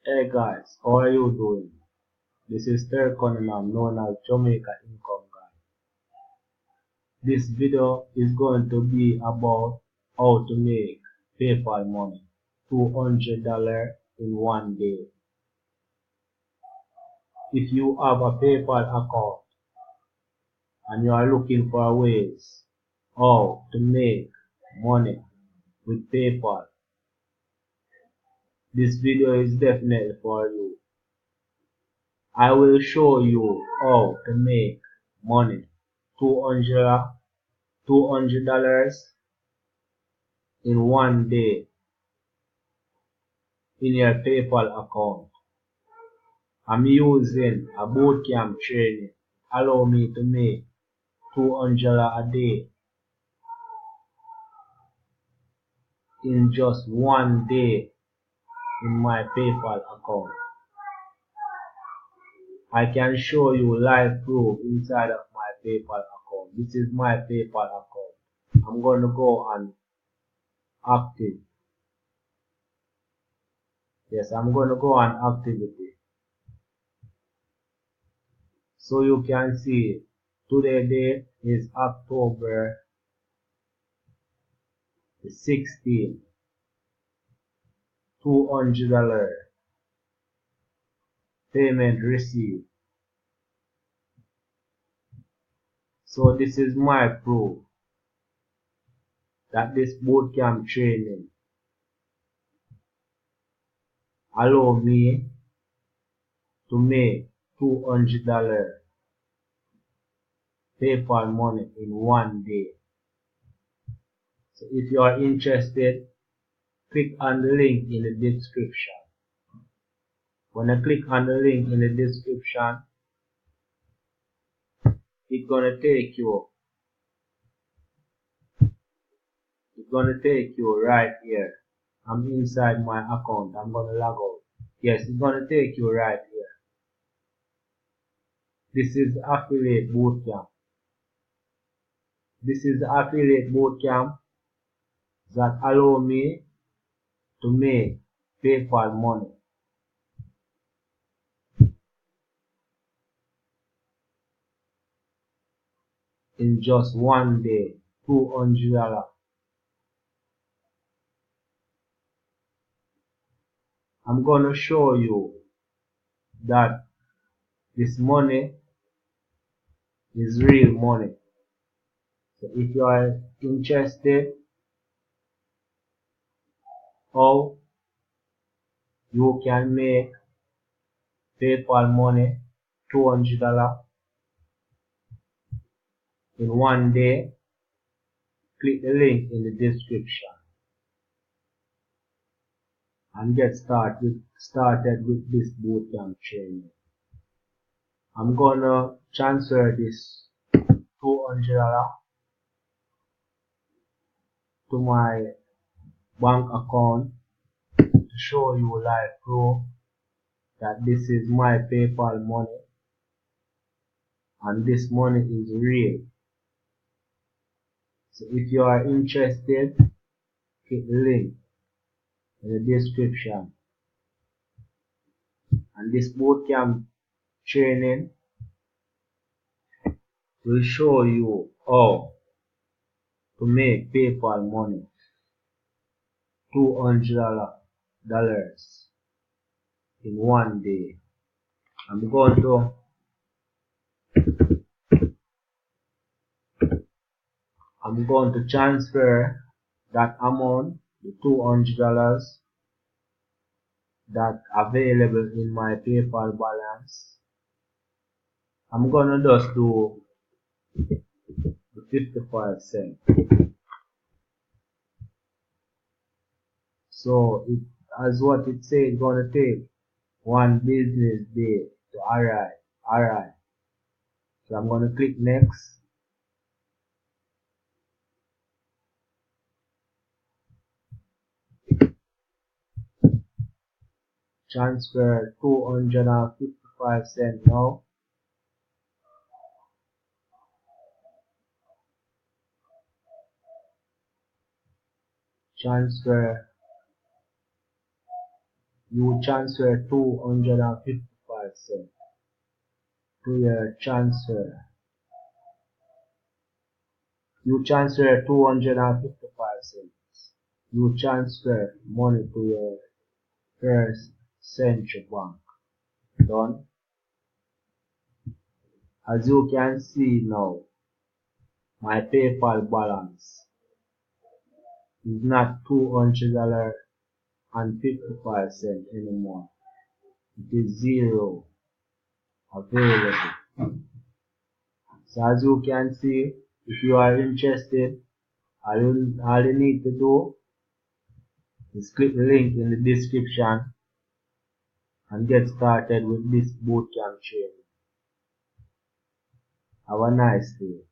Hey guys, how are you doing? This is Terry Cunningham, known as Jamaica Income Guy. This video is going to be about how to make PayPal money, $200 in one day. If you have a PayPal account and you are looking for ways how to make money with PayPal, this video is definitely for you. I will show you how to make money, $200 in one day in your PayPal account. I'm using a bootcamp training. Allow me to make $200 a day in just one day in my PayPal account. I can show you live proof inside of my PayPal account. This is my PayPal account. I'm going to go on active. Yes, I'm going to go on activity. So you can see today date is October the 16th. $200 payment received. So this is my proof that this bootcamp training allow me to make $200 PayPal money in one day. So if you are interested, click on the link in the description. When I click on the link in the description, it's gonna take you right here. I'm inside my account. I'm gonna log out. Yes, it's gonna take you right here. This is affiliate bootcamp. This is the affiliate bootcamp that allow me to make PayPal money in just one day, $200. I'm gonna show you that this money is real money. So if you are interested how you can make PayPal money, $200 in one day, click the link in the description and get started with this bootcamp training. I'm gonna transfer this $200 to my bank account to show you live proof that this is my PayPal money and this money is real. So if you are interested, click the link in the description. And this bootcamp training will show you how to make PayPal money, $200 in one day. I'm going to transfer that amount, the $200 that available in my PayPal balance. I'm gonna just do the 55 cents. So it, as what it says, gonna take one business day to arrive. Alright. So I'm gonna click next. Transfer 255 cents now. Transfer You transfer 255 cents to your transfer. You transfer 255 cents. You transfer money to your first central bank. Done. As you can see now, my PayPal balance is not $200.55 anymore. It is zero available. So as you can see, if you are interested, all you need to do is click the link in the description and get started with this bootcamp training. Have a nice day.